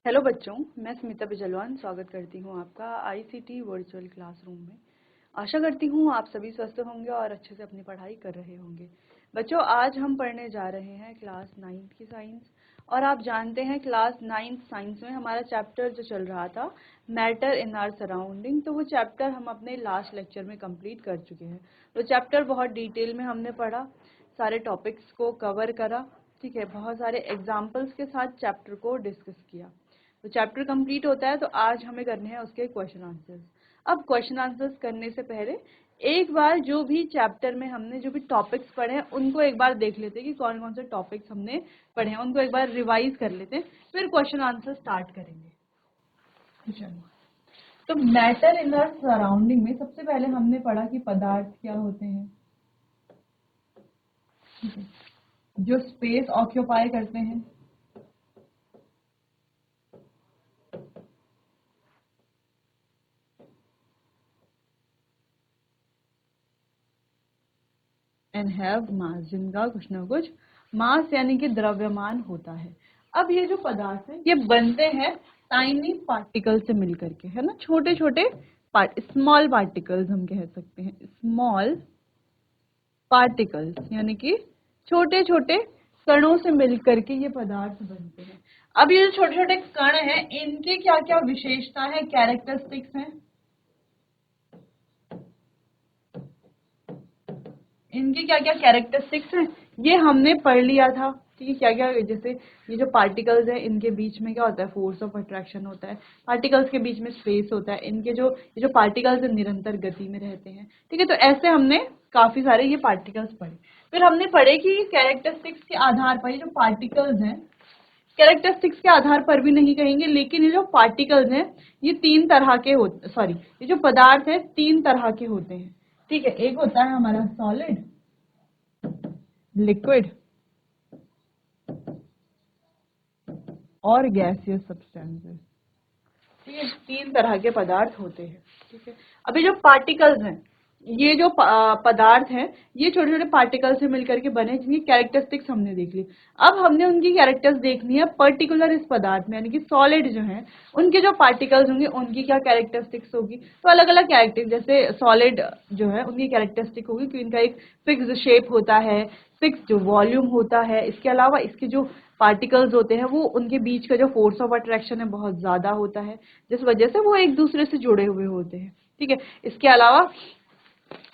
Hello बच्चों, मैं स्मिता बिजलवान स्वागत करती हूँ आपका आईसीटी वर्चुअल क्लासरूम में। आशा करती हूँ आप सभी स्वस्थ होंगे और अच्छे से अपनी पढ़ाई कर रहे होंगे। बच्चों, आज हम पढ़ने जा रहे हैं क्लास 9th की साइंस। और आप जानते हैं क्लास 9th साइंस में हमारा चैप्टर जो चल रहा था मैटर इन आवर सराउंडिंग, तो वो चैप्टर हम अपने लास्ट लेक्चर में कंप्लीट कर चुके हैं। तो चैप्टर बहुत डिटेल में हमने पढ़ा, सारे टॉपिक्स को कवर करा, ठीक है, बहुत सारे एग्जाम्पल्स के साथ चैप्टर को डिस्कस किया। तो चैप्टर कंप्लीट होता है तो आज हमें करने हैं उसके क्वेश्चन आंसर्स। अब क्वेश्चन आंसर्स करने से पहले एक बार जो भी चैप्टर में हमने जो भी टॉपिक्स पढ़े हैं उनको एक बार देख लेते हैं कि कौन कौन से टॉपिक्स हमने पढ़े हैं, उनको एक बार रिवाइज कर लेते हैं, फिर क्वेश्चन आंसर स्टार्ट करेंगे। चलो, तो मैटर इन आवर सराउंडिंग में सबसे पहले हमने पढ़ा कि पदार्थ क्या होते हैं, जो स्पेस ऑक्यूपाई करते हैं, एंड हैव मास, जिनका कुछ ना कुछ मास यानी कि द्रव्यमान होता है। अब ये जो पदार्थ है ये बनते हैं टाइनी पार्टिकल से मिलकर के, है ना, छोटे छोटे स्मॉल पार्टिकल्स हम कह सकते हैं, स्मॉल पार्टिकल्स यानी कि छोटे छोटे कणों से मिलकर के ये पदार्थ बनते हैं। अब ये जो छोटे छोटे कण हैं इनकी क्या क्या विशेषता है, कैरेक्टरिस्टिक्स हैं, इनके क्या क्या कैरेक्टरिस्टिक्स हैं ये हमने पढ़ लिया था। ठीक है, क्या क्या, जैसे ये जो पार्टिकल्स हैं इनके बीच में क्या होता है, फोर्स ऑफ अट्रैक्शन होता है, पार्टिकल्स के बीच में स्पेस होता है, इनके जो ये जो पार्टिकल्स हैं निरंतर गति में रहते हैं। ठीक है, तो ऐसे हमने काफी सारे ये पार्टिकल्स पढ़े। फिर हमने पढ़े कि कैरेक्टरिस्टिक्स के आधार पर ये जो पार्टिकल्स हैं, कैरेक्टरिस्टिक्स के आधार पर भी नहीं कहेंगे, लेकिन ये जो पार्टिकल्स हैं ये तीन तरह के होते, सॉरी, ये जो पदार्थ है तीन तरह के होते हैं। ठीक है, एक होता है हमारा सॉलिड, लिक्विड और गैसियस सब्सटेंसेस। ठीक है, तीन तरह के पदार्थ होते हैं। ठीक है, अभी जो पार्टिकल्स हैं, ये जो पदार्थ हैं ये छोटे छोटे पार्टिकल से मिलकर के बने, जिनकी कैरेक्टरिस्टिक्स हमने देख ली। अब हमने उनकी कैरेक्टर्स देखनी है पर्टिकुलर इस पदार्थ में, यानी कि सॉलिड जो है उनके जो पार्टिकल्स होंगे उनकी क्या कैरेक्टरिस्टिक्स होगी। तो अलग अलग कैरेक्टर, जैसे सॉलिड जो है उनकी कैरेक्टरिस्टिक होगी कि इनका एक फिक्स शेप होता है, फिक्स जो वॉल्यूम होता है, इसके अलावा इसके जो पार्टिकल्स होते हैं वो उनके बीच का जो फोर्स ऑफ अट्रैक्शन है बहुत ज्यादा होता है, जिस वजह से वो एक दूसरे से जुड़े हुए होते हैं। ठीक है, इसके अलावा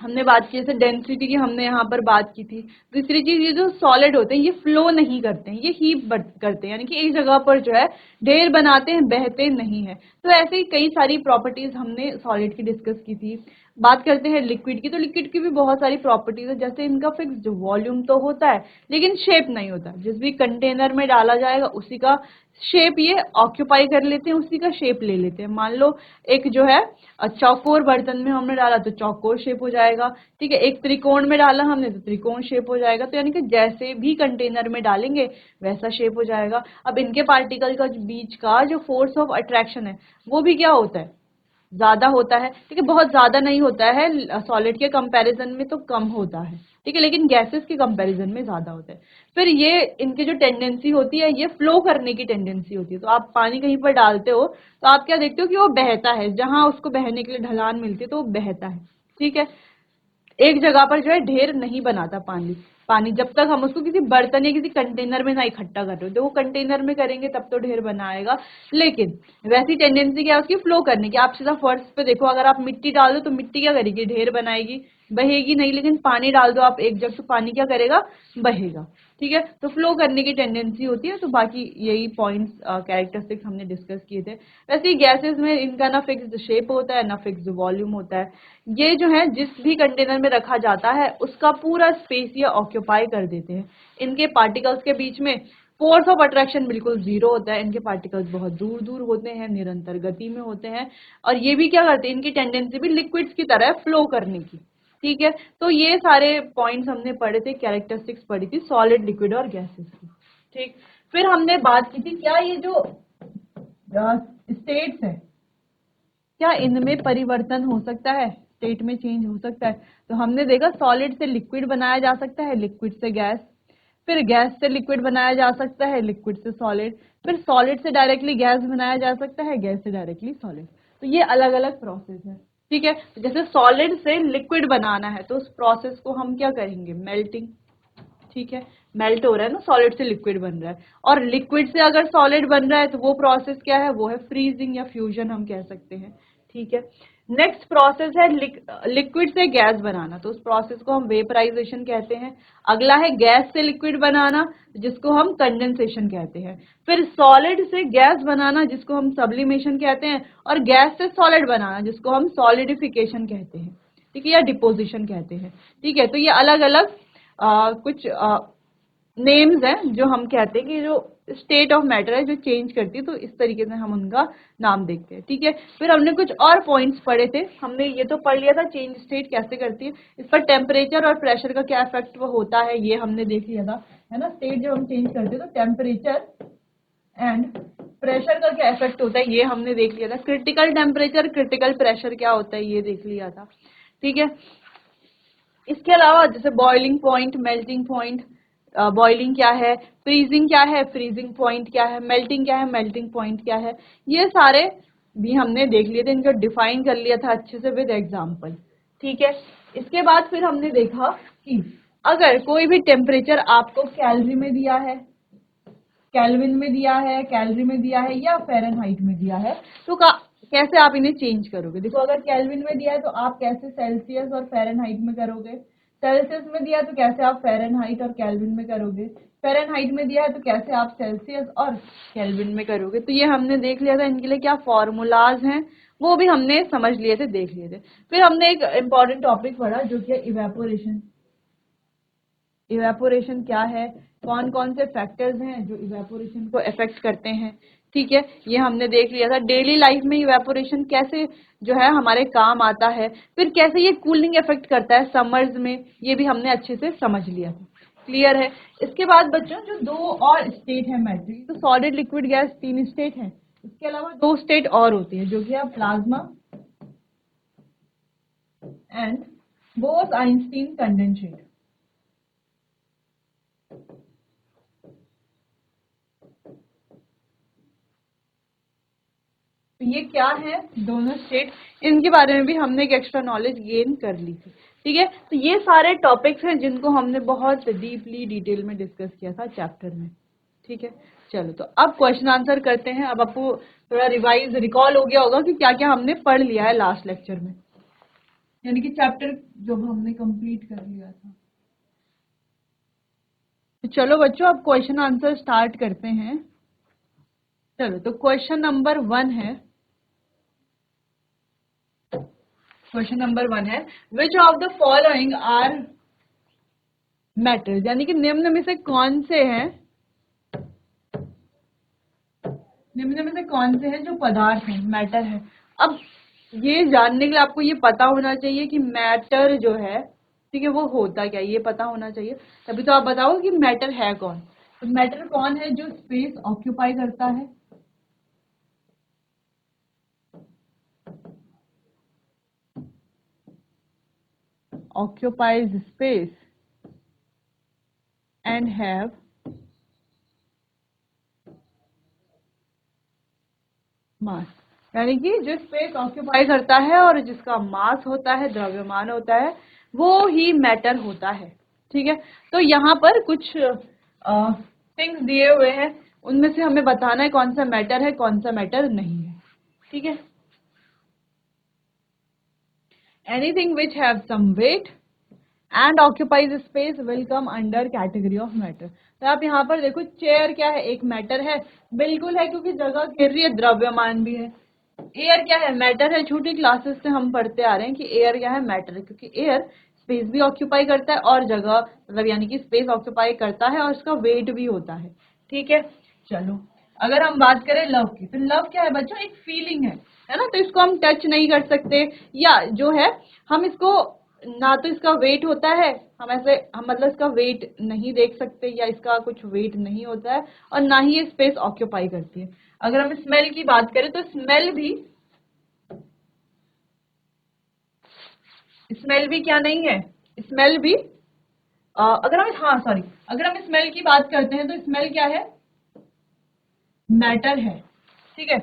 हमने बात की जैसे डेंसिटी की, हमने यहाँ पर बात की थी। दूसरी चीज, ये जो सॉलिड होते हैं ये फ्लो नहीं करते हैं, ये हीप करते हैं, यानी कि एक जगह पर जो है ढेर बनाते हैं, बहते नहीं है। तो ऐसे ही कई सारी प्रॉपर्टीज हमने सॉलिड की डिस्कस की थी। बात करते हैं लिक्विड की, तो लिक्विड की भी बहुत सारी प्रॉपर्टीज है, जैसे इनका फिक्स वॉल्यूम तो होता है लेकिन शेप नहीं होता, जिस भी कंटेनर में डाला जाएगा उसी का शेप ये ऑक्यूपाई कर लेते हैं, उसी का शेप ले लेते हैं। मान लो एक जो है चौकोर बर्तन में हमने डाला तो चौकोर शेप हो जाएगा। ठीक है, एक त्रिकोण में डाला हमने तो त्रिकोण शेप हो जाएगा। तो यानी कि जैसे भी कंटेनर में डालेंगे वैसा शेप हो जाएगा। अब इनके पार्टिकल का बीच का जो फोर्स ऑफ अट्रैक्शन है वो भी क्या होता है, ज्यादा होता है। ठीक है, बहुत ज्यादा नहीं होता है, सॉलिड के कंपैरिजन में तो कम होता है। ठीक है, लेकिन गैसेस के कंपैरिजन में ज्यादा होता है। फिर ये इनकी जो टेंडेंसी होती है ये फ्लो करने की टेंडेंसी होती है। तो आप पानी कहीं पर डालते हो तो आप क्या देखते हो कि वो बहता है, जहां उसको बहने के लिए ढलान मिलती है तो वो बहता है। ठीक है, एक जगह पर जो है ढेर नहीं बनाता पानी। पानी जब तक हम उसको किसी बर्तन या किसी कंटेनर में ना इकट्ठा कर रहे हो, तो वो कंटेनर में करेंगे तब तो ढेर बनाएगा। लेकिन वैसी टेंडेंसी क्या है उसकी, फ्लो करने की। आप सीधा फर्श पे देखो, अगर आप मिट्टी डाल दो तो मिट्टी क्या करेगी, ढेर बनाएगी, बहेगी नहीं। लेकिन पानी डाल दो आप एक जग, तो पानी क्या करेगा, बहेगा। ठीक है, तो फ्लो करने की टेंडेंसी होती है। तो बाकी यही पॉइंट्स कैरेक्टरिस्टिक्स हमने डिस्कस किए थे। वैसे ही गैसेस में इनका ना फिक्स्ड शेप होता है ना फिक्स्ड वॉल्यूम होता है। ये जो है जिस भी कंटेनर में रखा जाता है उसका पूरा स्पेस ये ऑक्यूपाई कर देते हैं। इनके पार्टिकल्स के बीच में फोर्स ऑफ अट्रैक्शन बिल्कुल जीरो होता है, इनके पार्टिकल्स बहुत दूर दूर होते हैं, निरंतर गति में होते हैं। और ये भी क्या करते हैं, इनकी टेंडेंसी भी लिक्विड्स की तरह फ्लो करने की। ठीक है, तो ये सारे पॉइंट्स हमने पढ़े थे, कैरेक्टरिस्टिक्स पढ़ी थी सॉलिड, लिक्विड और गैसेस की। ठीक, फिर हमने बात की थी क्या ये जो स्टेट्स है, क्या इनमें परिवर्तन हो सकता है, स्टेट में चेंज हो सकता है। तो हमने देखा सॉलिड से लिक्विड बनाया जा सकता है, लिक्विड से गैस, फिर गैस से लिक्विड बनाया जा सकता है, लिक्विड से सॉलिड, फिर सॉलिड से डायरेक्टली गैस बनाया जा सकता है, गैस से डायरेक्टली सॉलिड। तो ये अलग अलग प्रोसेस है, ठीक है। तो जैसे सॉलिड से लिक्विड बनाना है तो उस प्रोसेस को हम क्या करेंगे, मेल्टिंग, ठीक है। मेल्ट हो रहा है ना, सॉलिड से लिक्विड बन रहा है। और लिक्विड से अगर सॉलिड बन रहा है तो वो प्रोसेस क्या है, वो है फ्रीजिंग या फ्यूजन हम कह सकते हैं, ठीक है। नेक्स्ट प्रोसेस है लिक्विड से गैस बनाना, तो उस प्रोसेस को हम वेपराइजेशन कहते हैं। अगला है गैस से लिक्विड बनाना, जिसको हम कंडेंसेशन कहते हैं। फिर सॉलिड से गैस बनाना, जिसको हम सब्लिमेशन कहते हैं। और गैस से सॉलिड बनाना, जिसको हम सॉलिडिफिकेशन कहते हैं, ठीक है, या डिपोजिशन कहते हैं, ठीक है। तो ये अलग अलग कुछ नेम्स हैं जो हम कहते हैं कि जो स्टेट ऑफ मैटर है जो चेंज करती है, तो इस तरीके से हम उनका नाम देखते हैं, ठीक है। फिर हमने कुछ और पॉइंट्स पढ़े थे, हमने ये तो पढ़ लिया था चेंज स्टेट कैसे करती है, इस पर टेम्परेचर और प्रेशर का क्या इफेक्ट होता है ये हमने देख लिया था, है ना। स्टेट जब हम चेंज करते हैं तो टेम्परेचर एंड प्रेशर का क्या इफेक्ट होता है ये हमने देख लिया था। क्रिटिकल टेम्परेचर क्रिटिकल प्रेशर क्या होता है ये देख लिया था, ठीक है। इसके अलावा जैसे boiling point, melting point, boiling क्या है, फ्रीजिंग क्या है, फ्रीजिंग पॉइंट क्या है, मेल्टिंग क्या है, मेल्टिंग पॉइंट क्या है, ये सारे भी हमने देख लिए थे, इनको डिफाइन कर लिया था अच्छे से विद एग्जांपल, ठीक है। इसके बाद फिर हमने देखा कि अगर कोई भी टेम्परेचर आपको कैलोरी में दिया है, केल्विन में दिया है, कैलोरी में दिया है या फ़ारेनहाइट में दिया है, तो कैसे आप इन्हें चेंज करोगे। देखो अगर केल्विन में दिया है तो आप कैसे सेल्सियस और फ़ारेनहाइट में करोगे, सेल्सियस में दिया है तो कैसे आप फ़ारेनहाइट और केल्विन में करोगे, फ़ारेनहाइट में दिया है तो कैसे आप सेल्सियस और केल्विन में करोगे। तो ये हमने देख लिया था, इनके लिए क्या फॉर्मूलाज हैं वो भी हमने समझ लिए थे, देख लिए थे। फिर हमने एक इम्पॉर्टेंट टॉपिक पढ़ा जो कि इवेपोरेशन। इवेपोरेशन क्या है, कौन कौन से फैक्टर्स हैं जो इवेपोरेशन को अफेक्ट करते हैं, ठीक है, ये हमने देख लिया था। डेली लाइफ में इवेपोरेशन कैसे जो है हमारे काम आता है, फिर कैसे ये कूलिंग इफेक्ट करता है समर्स में, ये भी हमने अच्छे से समझ लिया था, क्लियर है। इसके बाद बच्चों जो दो और स्टेट है मैटर, तो सॉलिड लिक्विड गैस तीन स्टेट है, इसके अलावा दो स्टेट और होती है जो कि है प्लाज्मा एंड बोस-आइंस्टीन कंडेंसेट। तो ये क्या है दोनों स्टेट, इनके बारे में भी हमने एक एक्स्ट्रा नॉलेज गेन कर ली थी, ठीक है। तो ये सारे टॉपिक्स हैं जिनको हमने बहुत डीपली डिटेल में डिस्कस किया था चैप्टर में, ठीक है। चलो तो अब क्वेश्चन आंसर करते हैं। अब आपको थोड़ा रिवाइज रिकॉल हो गया होगा कि क्या क्या हमने पढ़ लिया है लास्ट लेक्चर में, यानी कि चैप्टर जो हमने कंप्लीट कर लिया था। तो चलो बच्चों अब क्वेश्चन आंसर स्टार्ट करते हैं। चलो तो क्वेश्चन नंबर 1 है, क्वेश्चन नंबर 1 है which of the following are matters, यानी कि निम्न में से कौन से हैं, निम्न में से कौन से हैं जो पदार्थ हैं, मैटर है। अब ये जानने के लिए आपको ये पता होना चाहिए कि मैटर जो है, ठीक है, वो होता क्या, ये पता होना चाहिए, तभी तो आप बताओ कि मैटर है कौन। तो मैटर कौन है जो स्पेस ऑक्यूपाई करता है, occupies space and have मास, यानी कि जो स्पेस ऑक्यूपाई करता है और जिसका मास होता है, द्रव्यमान होता है, वो ही मैटर होता है, ठीक है। तो यहाँ पर कुछ थिंग्स दिए हुए हैं, उनमें से हमें बताना है कौन सा मैटर है कौन सा मैटर नहीं है, ठीक है। Anything which have some weight and occupies space will come under category of matter. तो आप यहाँ पर देखो चेयर क्या है, एक मैटर है, बिल्कुल है क्योंकि जगह घेर रही है, द्रव्यमान भी है। एयर क्या है, मैटर है, छोटी क्लासेस से हम पढ़ते आ रहे हैं कि एयर क्या है, मैटर है, क्योंकि एयर स्पेस भी ऑक्यूपाई करता है और जगह मतलब यानी कि स्पेस ऑक्यूपाई करता है और उसका वेट भी होता है, ठीक है। चलो अगर हम बात करें लव की, तो लव क्या है बच्चों, एक फीलिंग है ना। तो इसको हम टच नहीं कर सकते, या जो है हम इसको ना तो इसका वेट होता है, हम मतलब इसका वेट नहीं देख सकते या इसका कुछ वेट नहीं होता है, और ना ही ये स्पेस ऑक्यूपाई करती है। अगर हम स्मेल की बात करें तो स्मेल भी क्या नहीं है, स्मेल भी अगर हम स्मेल की बात करते हैं तो स्मेल क्या है, मैटर है, ठीक है।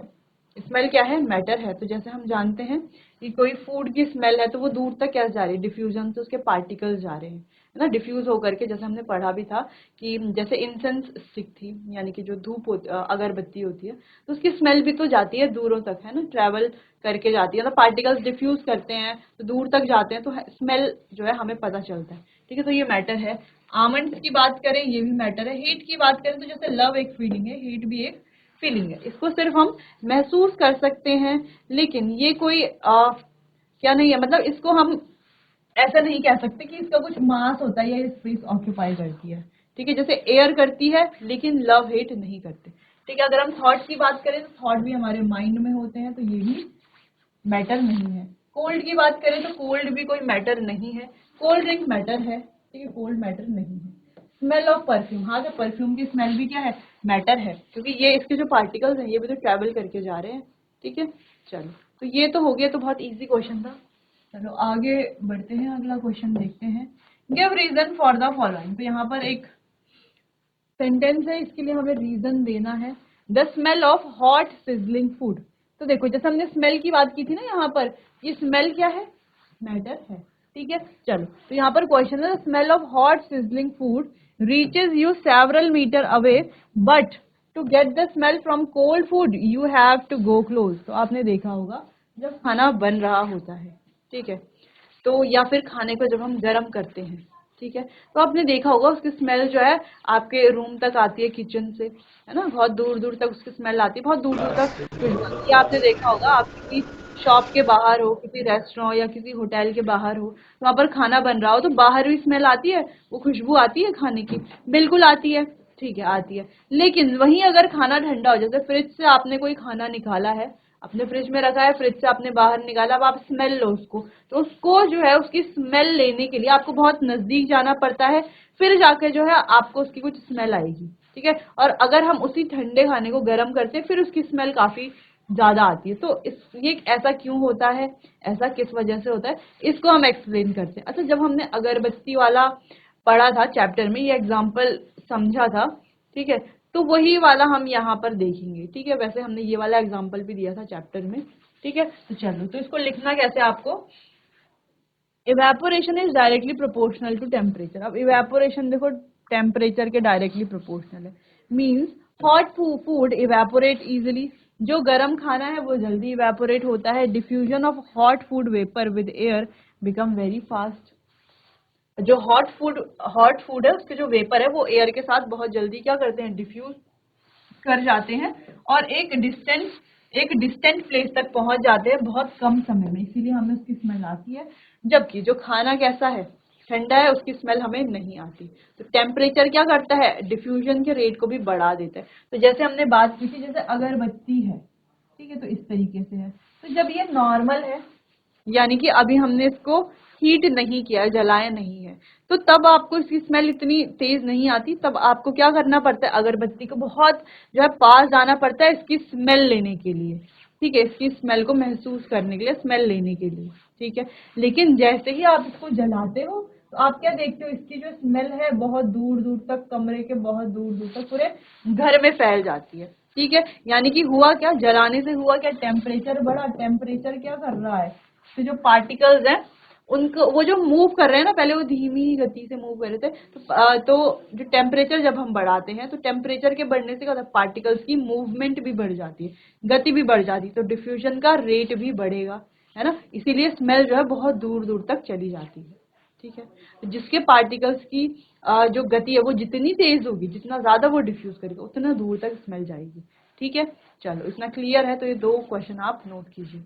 स्मेल क्या है, मैटर है। तो जैसे हम जानते हैं कि कोई फूड की स्मेल है तो वो दूर तक क्या जा रही है, डिफ्यूजन से उसके पार्टिकल्स जा रहे हैं, है ना, डिफ्यूज होकर के। जैसे हमने पढ़ा भी था कि जैसे इंसेंस स्टिक थी, यानी कि जो धूप होती, अगरबत्ती होती है, तो उसकी स्मेल भी तो जाती है दूरों तक, है ना, ट्रेवल करके जाती है, मतलब पार्टिकल्स डिफ्यूज करते हैं तो दूर तक जाते हैं, तो स्मेल जो है हमें पता चलता है, ठीक है। तो ये मैटर है। आमंड्स की बात करें, ये भी मैटर है। हीट की बात करें तो जैसे लव एक फीलिंग है, हीट भी एक फीलिंग है, इसको सिर्फ हम महसूस कर सकते हैं, लेकिन ये कोई क्या नहीं है, मतलब इसको हम ऐसा नहीं कह सकते कि इसका कुछ मास होता है या ये स्पेस ऑक्यूपाई करती है, ठीक है। जैसे एयर करती है लेकिन लव हेट नहीं करते, ठीक है। अगर हम थॉट की बात करें तो थॉट भी हमारे माइंड में होते हैं, तो ये भी मैटर नहीं है। कोल्ड की बात करें तो कोल्ड भी कोई मैटर नहीं है। कोल्ड ड्रिंक मैटर है, ठीक है, कोल्ड मैटर नहीं है। स्मेल ऑफ परफ्यूम, हाँ, तो परफ्यूम की स्मेल भी क्या है, मैटर है, क्योंकि ये इसके जो पार्टिकल्स हैं ये भी तो ट्रैवल करके जा रहे हैं, ठीक है। चलो, तो ये तो हो गया, तो बहुत इजी क्वेश्चन था। चलो आगे बढ़ते हैं, अगला क्वेश्चन देखते हैं। Give reason for the following. तो यहाँ पर एक सेंटेंस है, इसके लिए हमें रीजन देना है। The smell of hot sizzling food. तो देखो, जैसे हमने स्मेल की बात की थी ना, यहाँ पर ये स्मेल क्या है, मैटर है, ठीक है। चलो, तो यहाँ पर क्वेश्चन है, smell of hot sizzling food reaches you several metre away, but to get the smell from cold food you have to go close. तो आपने देखा होगा जब खाना बन रहा होता है, ठीक है, तो या फिर खाने को जब हम गर्म करते हैं, ठीक है, तो आपने देखा होगा उसकी स्मेल जो है आपके रूम तक आती है, किचन से, है ना, बहुत दूर दूर तक उसकी स्मेल आती है, बहुत दूर दूर तक खुशबू आती है। आपने देखा होगा, आप किसी शॉप के बाहर हो, किसी रेस्टोरेंट या किसी होटल के बाहर हो, तो वहां पर खाना बन रहा हो, तो बाहर भी स्मेल आती है, वो खुशबू आती है खाने की, बिल्कुल आती है, ठीक है, आती है। लेकिन वहीं अगर खाना ठंडा हो, जैसे फ्रिज से आपने कोई खाना निकाला है, अपने फ्रिज में रखा है, फ्रिज से आपने बाहर निकाला, अब आप स्मेल लो उसको, तो उसको जो है उसकी स्मेल लेने के लिए आपको बहुत नजदीक जाना पड़ता है, फिर जाके जो है आपको उसकी कुछ स्मेल आएगी, ठीक है। और अगर हम उसी ठंडे खाने को गर्म करते हैं, फिर उसकी स्मेल काफी ज्यादा आती है। तो ये ऐसा क्यों होता है, ऐसा किस वजह से होता है, इसको हम एक्सप्लेन करते हैं। अच्छा, जब हमने अगरबत्ती वाला पढ़ा था चैप्टर में, ये एग्जाम्पल समझा था, ठीक है, तो वही वाला हम यहाँ पर देखेंगे, ठीक है। वैसे हमने ये वाला एग्जाम्पल भी दिया था चैप्टर में, ठीक है। तो चलो, तो इसको लिखना कैसे आपको, evaporation is directly proportional to temperature. अब इवेपोरेशन देखो टेम्परेचर के डायरेक्टली प्रोपोर्शनल है, means hot food evaporate easily, जो गर्म खाना है वो जल्दी इवेपोरेट होता है। Diffusion of hot food vapour with air become very fast. जो हॉट फूड है उसके जो वेपर है वो एयर के साथ बहुत जल्दी क्या करते हैं, डिफ्यूज कर जाते हैं, और एक डिस्टेंट प्लेस तक पहुंच जाते हैं बहुत कम समय में, इसीलिए हमें उसकी स्मेल आती है। जबकि जो खाना कैसा है, ठंडा है, उसकी स्मेल हमें नहीं आती। तो टेम्परेचर क्या करता है, डिफ्यूजन के रेट को भी बढ़ा देता है। तो जैसे हमने बात की थी, जैसे अगरबत्ती है, ठीक है, तो इस तरीके से है। तो जब ये नॉर्मल है, यानी कि अभी हमने इसको हीट नहीं किया है, जलाया नहीं है, तो तब आपको इसकी स्मेल इतनी तेज नहीं आती। तब आपको क्या करना पड़ता है, अगरबत्ती को बहुत जो है पास जाना पड़ता है इसकी स्मेल लेने के लिए, ठीक है, इसकी स्मेल को महसूस करने के लिए, स्मेल लेने के लिए, ठीक है। लेकिन जैसे ही आप इसको जलाते हो, तो आप क्या देखते हो, इसकी जो स्मेल है बहुत दूर दूर तक, कमरे के बहुत दूर दूर तक, पूरे घर में फैल जाती है, ठीक है। यानी कि हुआ क्या, जलाने से हुआ क्या, टेम्परेचर बढ़ा। टेम्परेचर क्या कर रहा है, तो जो पार्टिकल्स हैं उनको, वो जो मूव कर रहे हैं ना, पहले वो धीमी गति से मूव कर रहे थे, तो जो टेम्परेचर जब हम बढ़ाते हैं, तो टेम्परेचर के बढ़ने से क्या होता है, पार्टिकल्स की मूवमेंट भी बढ़ जाती है, गति भी बढ़ जाती है, तो डिफ्यूजन का रेट भी बढ़ेगा, है ना। इसीलिए स्मेल जो है बहुत दूर दूर तक चली जाती है, ठीक है। तो जिसके पार्टिकल्स की जो गति है वो जितनी तेज होगी, जितना ज्यादा वो डिफ्यूज करेगा, उतना दूर तक स्मेल जाएगी, ठीक है। चलो, इतना क्लियर है, तो ये दो क्वेश्चन आप नोट कीजिए।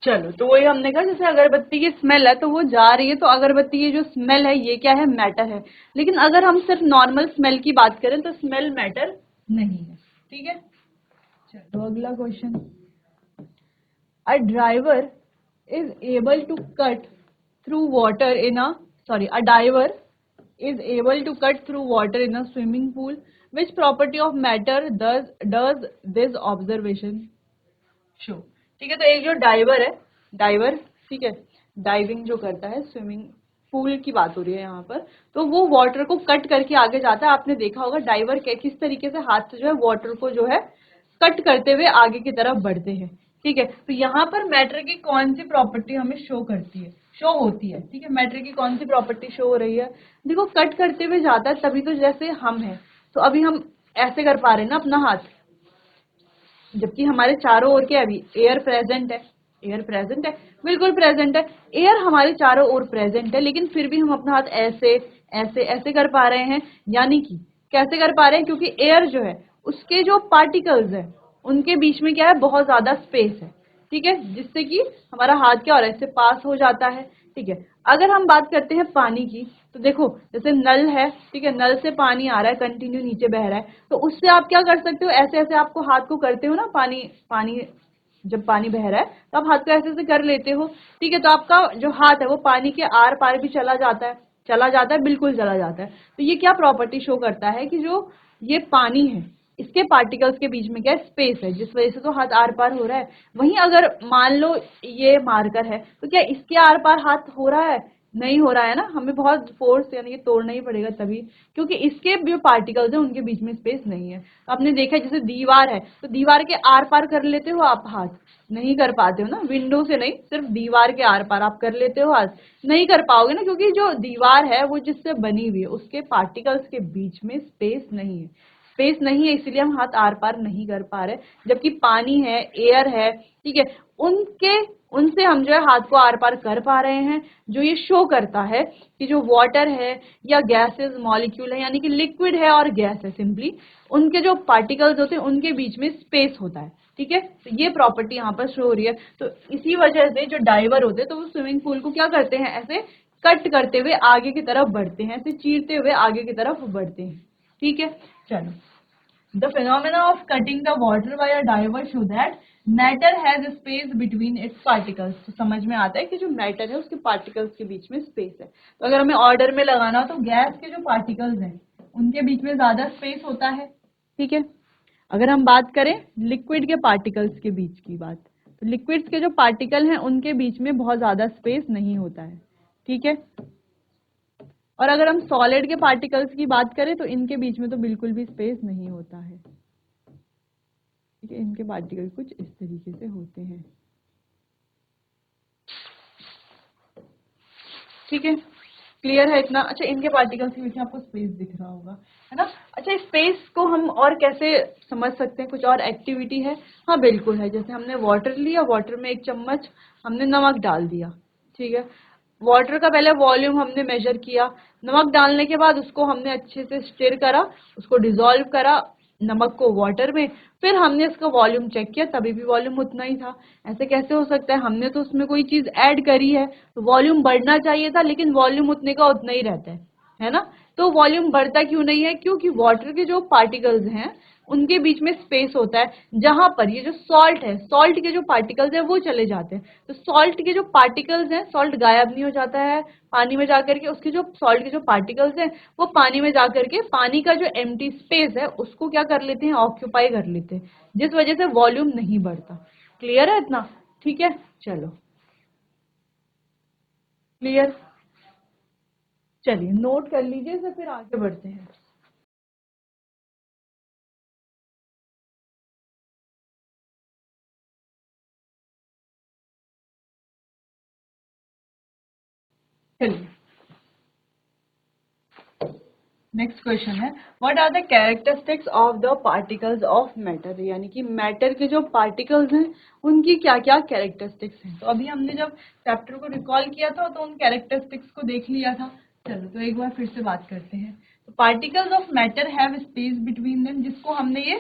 चलो, तो वही हमने कहा, जैसे अगरबत्ती की स्मेल है तो वो जा रही है, तो अगरबत्ती की जो स्मेल है ये क्या है, मैटर है। लेकिन अगर हम सिर्फ नॉर्मल स्मेल की बात करें तो स्मेल मैटर नहीं है, ठीक है। चलो अगला question, a driver is able to cut through water in a sorry a diver is able to cut through water in a swimming pool, which property of matter does this observation show. ठीक है, तो एक जो driver है, driver, ठीक है, diving जो करता है, स्विमिंग पूल की बात हो रही है यहाँ पर, तो वो वाटर को कट करके आगे जाता है। आपने देखा होगा डाइवर किस तरीके से हाथ से जो है वाटर को जो है कट करते हुए आगे की तरफ बढ़ते हैं। ठीक है, तो यहाँ पर मैटर की कौन सी प्रॉपर्टी हमें शो करती है, शो होती है। ठीक है, मैटर की कौन सी प्रॉपर्टी शो हो रही है, देखो कट करते हुए जाता है, तभी तो जैसे हम हैं, तो अभी हम ऐसे कर पा रहे हैं ना अपना हाथ, जबकि हमारे चारों ओर के अभी एयर प्रेजेंट है, एयर प्रेजेंट है, बिल्कुल प्रेजेंट है, एयर हमारे चारों ओर प्रेजेंट है, लेकिन फिर भी हम अपना हाथ ऐसे ऐसे ऐसे कर पा रहे हैं। यानी कि कैसे कर पा रहे हैं, क्योंकि एयर जो है उसके जो पार्टिकल्स है उनके बीच में क्या है, बहुत ज्यादा स्पेस है। ठीक है, जिससे कि हमारा हाथ क्या हो रहा है, इससे पास हो जाता है। ठीक है, अगर हम बात करते हैं पानी की, तो देखो जैसे नल है, ठीक है, नल से पानी आ रहा है, कंटिन्यू नीचे बह रहा है, तो उससे आप क्या कर सकते हो, ऐसे ऐसे आपको हाथ को करते हो ना, पानी पानी जब पानी बह रहा है तो आप हाथ को ऐसे ऐसे कर लेते हो। ठीक है, तो आपका जो हाथ है वो पानी के आर पार भी चला जाता है, चला जाता है, बिल्कुल चला जाता है। तो ये क्या प्रॉपर्टी शो करता है कि जो ये पानी है इसके पार्टिकल्स के बीच में क्या स्पेस है, जिस वजह से तो हाथ आर पार हो रहा है। वहीं अगर मान लो ये मार्कर है, तो क्या इसके आर पार हाथ हो रहा है, नहीं हो रहा है ना, हमें बहुत फोर्स यानी कि तोड़ना ही पड़ेगा तभी, क्योंकि इसके जो पार्टिकल्स हैं उनके बीच में स्पेस नहीं है। तो आपने देखा जैसे दीवार है, तो दीवार के आर पार कर लेते हो आप हाथ, नहीं कर पाते हो ना, विंडो से नहीं, सिर्फ दीवार के आर पार आप कर लेते हो हाथ, नहीं कर पाओगे ना, क्योंकि जो दीवार है वो जिससे बनी हुई है उसके पार्टिकल्स के बीच में स्पेस नहीं है, स्पेस नहीं है, इसलिए हम हाथ आर पार नहीं कर पा रहे। जबकि पानी है, एयर है, ठीक है, उनके उनसे हम जो है हाथ को आर पार कर पा रहे हैं, जो ये शो करता है कि जो वाटर है या गैसेस मॉलिक्यूल है, यानी कि लिक्विड है और गैस है, सिंपली उनके जो पार्टिकल्स होते हैं उनके बीच में स्पेस होता है। ठीक है, तो ये प्रॉपर्टी यहाँ पर शो हो रही है। तो इसी वजह से जो डाइवर होते हैं तो वो स्विमिंग पूल को क्या करते हैं, ऐसे कट करते हुए आगे की तरफ बढ़ते हैं, ऐसे चीरते हुए आगे की तरफ बढ़ते हैं। ठीक है, चलो, the phenomena of cutting the water by a diver show that matter has space between its particles। तो समझ में आता है कि जो मैटर है उसके पार्टिकल्स के बीच में स्पेस है। तो अगर हमें ऑर्डर में लगाना हो तो गैस के जो पार्टिकल्स हैं उनके बीच में ज्यादा स्पेस होता है। ठीक है, अगर हम बात करें लिक्विड के पार्टिकल्स के बीच की बात, तो लिक्विड्स के जो पार्टिकल हैं उनके बीच में बहुत ज्यादा स्पेस नहीं होता है। ठीक है, और अगर हम सॉलिड के पार्टिकल्स की बात करें तो इनके बीच में तो बिल्कुल भी स्पेस नहीं होता है। ठीक है, इनके पार्टिकल कुछ इस तरीके से होते हैं। ठीक है, क्लियर है इतना। अच्छा, इनके पार्टिकल्स के बीच में आपको स्पेस दिख रहा होगा, है ना। अच्छा, स्पेस को हम और कैसे समझ सकते हैं, कुछ और एक्टिविटी है? हाँ बिल्कुल है, जैसे हमने वाटर लिया, वाटर में 1 चम्मच हमने नमक डाल दिया। ठीक है, वाटर का पहले वॉल्यूम हमने मेजर किया, नमक डालने के बाद उसको हमने अच्छे से स्टिर करा, उसको डिसॉल्व करा नमक को वाटर में, फिर हमने इसका वॉल्यूम चेक किया, तभी भी वॉल्यूम उतना ही था। ऐसे कैसे हो सकता है, हमने तो उसमें कोई चीज ऐड करी है, तो वॉल्यूम बढ़ना चाहिए था, लेकिन वॉल्यूम उतने का उतना ही रहता है ना। तो वॉल्यूम बढ़ता क्यों नहीं है, क्योंकि वाटर के जो पार्टिकल्स हैं उनके बीच में स्पेस होता है, जहां पर ये जो सॉल्ट है, सॉल्ट के जो पार्टिकल्स है वो चले जाते हैं। तो सॉल्ट के जो पार्टिकल्स हैं, सॉल्ट गायब नहीं हो जाता है पानी में जाकर के, उसके जो सॉल्ट के जो पार्टिकल्स हैं वो पानी में जाकर के पानी का जो एम्प्टी स्पेस है उसको क्या कर लेते हैं, ऑक्यूपाई कर लेते हैं, जिस वजह से वॉल्यूम नहीं बढ़ता। क्लियर है इतना? ठीक है, चलो, क्लियर, चलिए नोट कर लीजिए इसे, फिर आगे बढ़ते हैं। चलिए, नेक्स्ट क्वेश्चन है, what are the characteristics of the particles of matter, यानी कि मैटर के जो पार्टिकल्स हैं उनकी क्या क्या कैरेक्टरिस्टिक्स हैं। तो अभी हमने जब चैप्टर को रिकॉल किया था तो उन कैरेक्टरिस्टिक्स को देख लिया था। चलो, तो एक बार फिर से बात करते हैं। तो particles of matter have space between them, जिसको हमने ये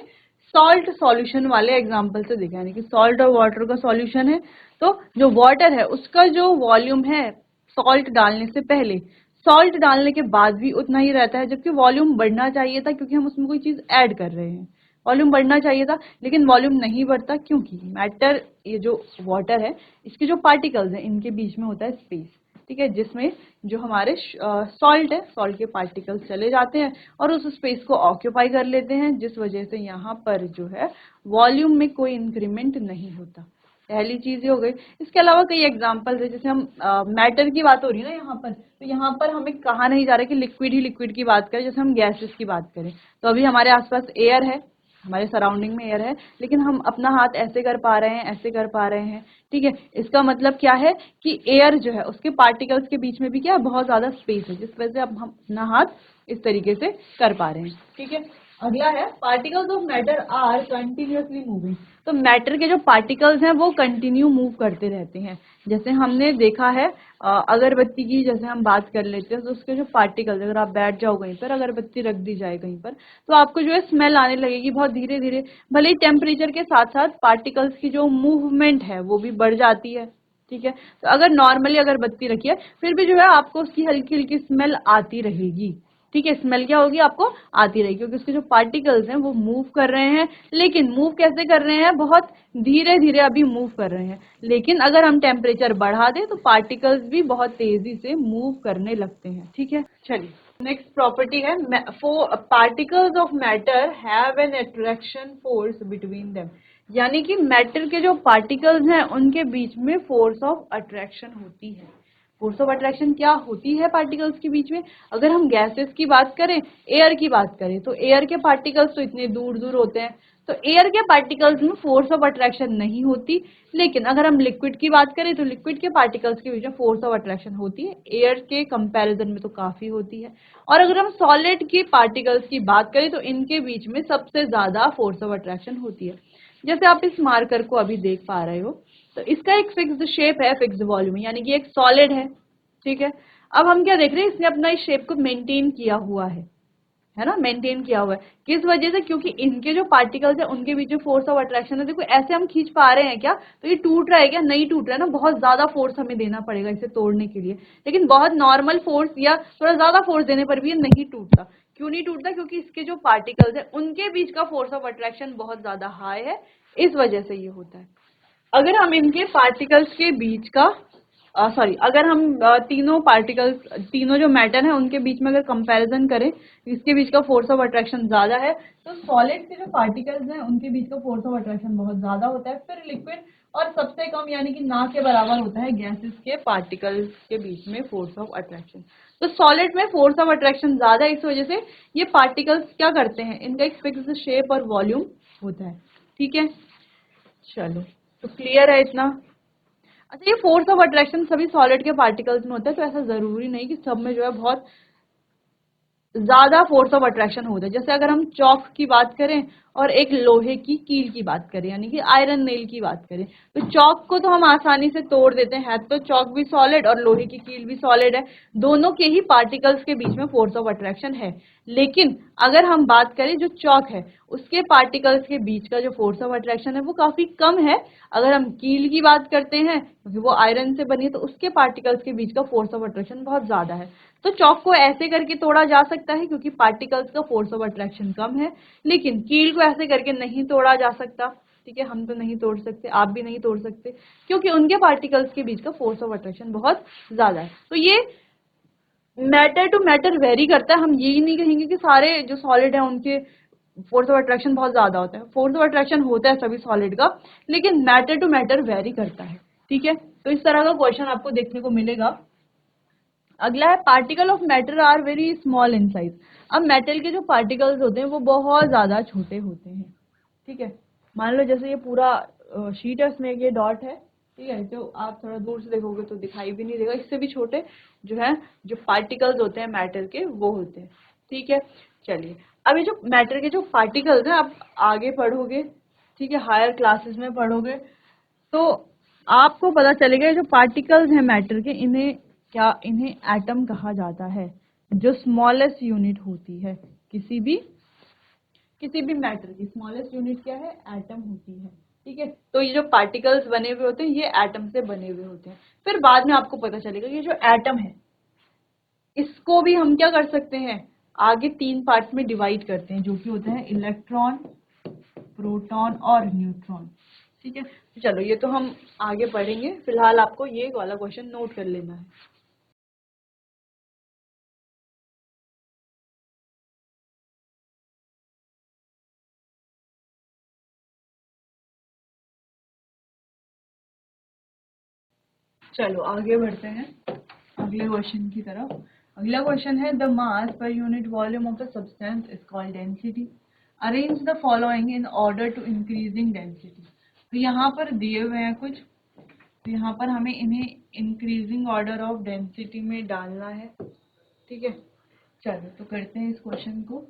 सॉल्ट सॉल्यूशन वाले एग्जाम्पल से देखा, यानी कि सॉल्ट और वाटर का सॉल्यूशन है, तो जो वाटर है उसका जो वॉल्यूम है सॉल्ट डालने से पहले, सॉल्ट डालने के बाद भी उतना ही रहता है, जबकि वॉल्यूम बढ़ना चाहिए था क्योंकि हम उसमें कोई चीज ऐड कर रहे हैं। वॉल्यूम बढ़ना चाहिए था, लेकिन वॉल्यूम नहीं बढ़ता क्योंकि मैटर, ये जो वाटर है इसके जो पार्टिकल्स हैं इनके बीच में होता है स्पेस। ठीक है, जिसमें जो हमारे सॉल्ट है, सॉल्ट के पार्टिकल्स चले जाते हैं और उस स्पेस को ऑक्यूपाई कर लेते हैं, जिस वजह से यहाँ पर जो है वॉल्यूम में कोई इंक्रीमेंट नहीं होता। पहली चीज ये हो गई। इसके अलावा कई एग्जांपल्स है, जैसे हम मैटर की बात हो रही है ना यहाँ पर, तो यहाँ पर हमें कहा नहीं जा रहा कि लिक्विड ही लिक्विड की बात करें, जैसे हम गैसेस की बात करें तो अभी हमारे आसपास एयर है, हमारे सराउंडिंग में एयर है, लेकिन हम अपना हाथ ऐसे कर पा रहे हैं, ऐसे कर पा रहे हैं, ठीक है। इसका मतलब क्या है कि एयर जो है उसके पार्टिकल्स के बीच में भी क्या है, बहुत ज्यादा स्पेस है, जिस वजह से अब हम अपना हाथ इस तरीके से कर पा रहे हैं, ठीक है। अगला है particles of matter are continuously moving. तो मैटर के जो पार्टिकल्स हैं वो कंटिन्यू मूव करते रहते हैं। जैसे हमने देखा है अगरबत्ती की, जैसे हम बात कर लेते हैं तो उसके जो पार्टिकल्स, अगर आप बैठ जाओ कहीं पर, अगरबत्ती रख दी जाए कहीं पर, तो आपको जो है स्मेल आने लगेगी बहुत धीरे धीरे। भले ही टेम्परेचर के साथ साथ पार्टिकल्स की जो मूवमेंट है वो भी बढ़ जाती है, ठीक है। तो अगर नॉर्मली अगरबत्ती रखी है फिर भी जो है आपको उसकी हल्की हल्की स्मेल आती रहेगी, ठीक है। स्मेल क्या होगी, आपको आती रहेगी, क्योंकि उसके जो पार्टिकल्स हैं वो मूव कर रहे हैं। लेकिन मूव कैसे कर रहे हैं, बहुत धीरे धीरे अभी मूव कर रहे हैं। लेकिन अगर हम टेम्परेचर बढ़ा दें तो पार्टिकल्स भी बहुत तेजी से मूव करने लगते हैं, ठीक है। चलिए नेक्स्ट प्रॉपर्टी है, particles of matter have an attraction force between them. यानी कि मैटर के जो पार्टिकल्स हैं उनके बीच में फोर्स ऑफ अट्रैक्शन होती है। फोर्स ऑफ अट्रैक्शन क्या होती है पार्टिकल्स के बीच में, अगर हम गैसेस की बात करें, एयर की बात करें, तो एयर के पार्टिकल्स तो इतने दूर दूर होते हैं, तो एयर के पार्टिकल्स में फोर्स ऑफ अट्रैक्शन नहीं होती। लेकिन अगर हम लिक्विड की बात करें तो लिक्विड के पार्टिकल्स के बीच में फोर्स ऑफ अट्रैक्शन होती है, एयर के कंपैरिजन में तो काफी होती है। और अगर हम सॉलिड के पार्टिकल्स की बात करें तो इनके बीच में सबसे ज्यादा फोर्स ऑफ अट्रैक्शन होती है। जैसे आप इस मार्कर को अभी देख पा रहे हो, तो इसका एक फिक्स्ड शेप है, फिक्स्ड वॉल्यूम, यानी कि एक सॉलिड है, ठीक है। अब हम क्या देख रहे हैं, इसने अपना इस शेप को मेंटेन किया हुआ है ना, मेंटेन किया हुआ है। किस वजह से, क्योंकि इनके जो पार्टिकल्स है उनके बीच में फोर्स ऑफ अट्रैक्शन है। देखो ऐसे हम खींच पा रहे हैं क्या, तो ये टूट रहा है क्या, नहीं टूट रहा है ना, बहुत ज्यादा फोर्स हमें देना पड़ेगा इसे तोड़ने के लिए। लेकिन बहुत नॉर्मल फोर्स या थोड़ा ज्यादा फोर्स देने पर भी ये नहीं टूटता। क्यों नहीं टूटता, क्योंकि इसके जो पार्टिकल्स है उनके बीच का फोर्स ऑफ अट्रैक्शन बहुत ज्यादा हाई है, इस वजह से ये होता है। अगर हम इनके पार्टिकल्स के बीच का अगर हम तीनों पार्टिकल्स, तीनों जो मैटर है उनके बीच में अगर कंपैरिजन करें, इसके बीच का फोर्स ऑफ अट्रैक्शन ज्यादा है, तो सॉलिड के जो पार्टिकल्स हैं उनके बीच का फोर्स ऑफ अट्रैक्शन बहुत ज्यादा होता है। फिर लिक्विड, और सबसे कम यानी कि ना के बराबर होता है गैसेस के पार्टिकल्स के बीच में फोर्स ऑफ अट्रैक्शन। तो सॉलिड में फोर्स ऑफ अट्रैक्शन ज्यादा है, इस वजह से ये पार्टिकल्स क्या करते हैं, इनका एक फिक्स्ड शेप और वॉल्यूम होता है, ठीक है। चलो तो क्लियर है इतना। अच्छा, ये फोर्स ऑफ अट्रैक्शन सभी सॉलिड के पार्टिकल्स में होता है, तो ऐसा जरूरी नहीं कि सब में जो है बहुत ज्यादा फोर्स ऑफ अट्रैक्शन होता है। जैसे अगर हम चौक की बात करें और एक लोहे की कील की बात करें, यानी कि आयरन नेल की बात करें, तो चौक को तो हम आसानी से तोड़ देते हैं, तो चौक भी सॉलिड और लोहे की कील भी सॉलिड है, दोनों के ही पार्टिकल्स के बीच में फोर्स ऑफ अट्रैक्शन है। लेकिन अगर हम बात करें जो चौक है उसके पार्टिकल्स के बीच का जो फोर्स ऑफ अट्रैक्शन है वो काफी कम है। अगर हम कील की बात करते हैं, क्योंकि वो आयरन से बनी है, तो उसके पार्टिकल्स के बीच का फोर्स ऑफ अट्रैक्शन बहुत ज्यादा है। तो चौक को ऐसे करके तोड़ा जा सकता है क्योंकि पार्टिकल्स का फोर्स ऑफ अट्रैक्शन कम है, लेकिन कील को ऐसे करके नहीं तोड़ा जा सकता, ठीक है। हम तो नहीं तोड़ सकते, आप भी नहीं तोड़ सकते, क्योंकि उनके पार्टिकल्स के बीच का फोर्स ऑफ अट्रैक्शन बहुत ज्यादा है। तो ये मैटर टू मैटर वेरी करता है, हम यही नहीं कहेंगे कि सारे जो सॉलिड है उनके फोर्स ऑफ अट्रैक्शन बहुत ज्यादा होता है। फोर्स ऑफ अट्रैक्शन होता है सभी सॉलिड का, लेकिन मैटर टू मैटर वेरी करता है, ठीक है। तो इस तरह का क्वेश्चन आपको देखने को मिलेगा। अगला है particle of matter are very small in size. अब मेटल के जो पार्टिकल्स होते हैं वो बहुत ज्यादा छोटे होते हैं, ठीक है। मान लो जैसे ये पूरा शीट है, उसमें ये डॉट है, ठीक है, तो आप थोड़ा दूर से देखोगे तो दिखाई भी नहीं देगा, इससे भी छोटे जो है जो पार्टिकल्स होते हैं मैटर के वो होते हैं, ठीक है। चलिए अब ये जो मैटर के जो पार्टिकल्स हैं आप आगे पढ़ोगे, ठीक है, हायर क्लासेस में पढ़ोगे, तो आपको पता चलेगा ये जो पार्टिकल्स हैं मैटर के, इन्हें एटम कहा जाता है, जो स्मॉलेस्ट यूनिट होती है किसी भी मैटर की स्मॉलेस्ट यूनिट क्या है, एटम होती है, ठीक है। तो ये जो पार्टिकल्स बने हुए होते हैं ये एटम से बने हुए होते हैं। फिर बाद में आपको पता चलेगा ये जो एटम है इसको भी हम क्या कर सकते हैं, आगे तीन पार्ट में डिवाइड करते हैं, जो कि होते हैं इलेक्ट्रॉन, प्रोटॉन और न्यूट्रॉन, ठीक है। तो चलो ये तो हम आगे पढ़ेंगे, फिलहाल आपको ये वाला क्वेश्चन नोट कर लेना है। चलो आगे बढ़ते हैं अगले क्वेश्चन की तरफ। अगला क्वेश्चन है the mass per unit volume of the substance is called density, arrange the following in order to increasing density. तो यहाँ पर दिए हुए हैं कुछ, तो यहाँ पर हमें इन्हें इंक्रीजिंग ऑर्डर ऑफ डेंसिटी में डालना है, ठीक है। चलो तो करते हैं इस क्वेश्चन को।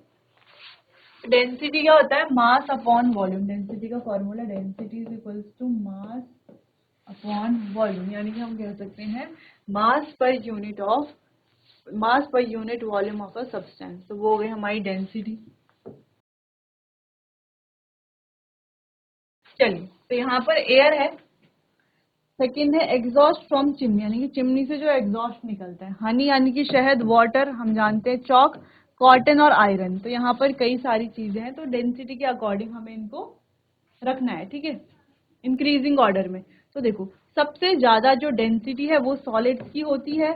डेंसिटी क्या होता है? Mass upon volume. डेंसिटी का formula density is equals to mass upon volume, यानी कि हम कह सकते हैं mass per unit volume of a substance. तो वो हो गई हमारी डेंसिटी। चलिए तो यहाँ पर एयर है, सेकंड है एग्जॉस्ट फ्रॉम चिमनी, यानी कि चिमनी से जो एग्जॉस्ट निकलता है। हनी यानी कि शहद, वाटर हम जानते हैं, चॉक, कॉटन और आयरन। तो यहाँ पर कई सारी चीजें हैं, तो डेंसिटी के अकॉर्डिंग हमें इनको रखना है, ठीक है, इंक्रीजिंग ऑर्डर में। तो देखो सबसे ज्यादा जो डेंसिटी है वो सॉलिड्स की होती है,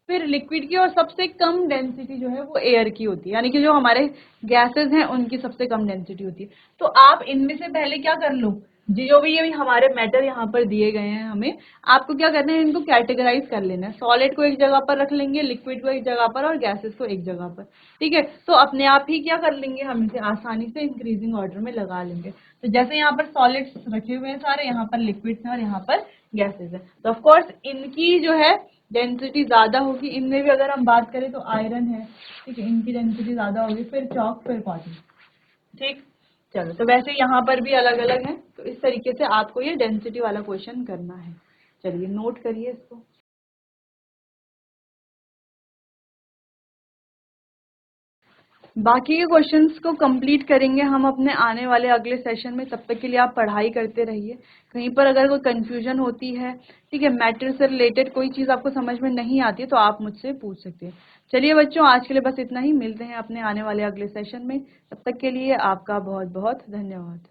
फिर लिक्विड की, और सबसे कम डेंसिटी जो है वो एयर की होती है, यानी कि जो हमारे गैसेस हैं उनकी सबसे कम डेंसिटी होती है। तो आप इनमें से पहले क्या कर लो, जो भी ये हमारे मैटर यहाँ पर दिए गए हैं, हमें आपको क्या करना है, इनको कैटेगराइज कर लेना है। सॉलिड को एक जगह पर रख लेंगे, लिक्विड को एक जगह पर, और गैसेस को एक जगह पर, ठीक है। तो अपने आप ही क्या कर लेंगे, हम इसे आसानी से इंक्रीजिंग ऑर्डर में लगा लेंगे। तो जैसे यहाँ पर सॉलिड्स रखे हुए हैं सारे, यहाँ पर लिक्विड्स हैं और यहाँ पर गैसेस है, तो ऑफकोर्स इनकी जो है डेंसिटी ज्यादा होगी। इनमें भी अगर हम बात करें तो आयरन है, ठीक है, इनकी डेंसिटी ज्यादा होगी, फिर चॉक, फिर कॉटन, ठीक। चलो तो वैसे यहाँ पर भी अलग अलग है, तो इस तरीके से आपको ये डेंसिटी वाला क्वेश्चन करना है। चलिए नोट करिए इसको। बाकी के क्वेश्चंस को कंप्लीट करेंगे हम अपने आने वाले अगले सेशन में। तब तक के लिए आप पढ़ाई करते रहिए। कहीं पर अगर कोई कंफ्यूजन होती है, ठीक है, मैटर से रिलेटेड कोई चीज़ आपको समझ में नहीं आती है, तो आप मुझसे पूछ सकते हैं। चलिए बच्चों, आज के लिए बस इतना ही। मिलते हैं अपने आने वाले अगले सेशन में। तब तक के लिए आपका बहुत बहुत धन्यवाद।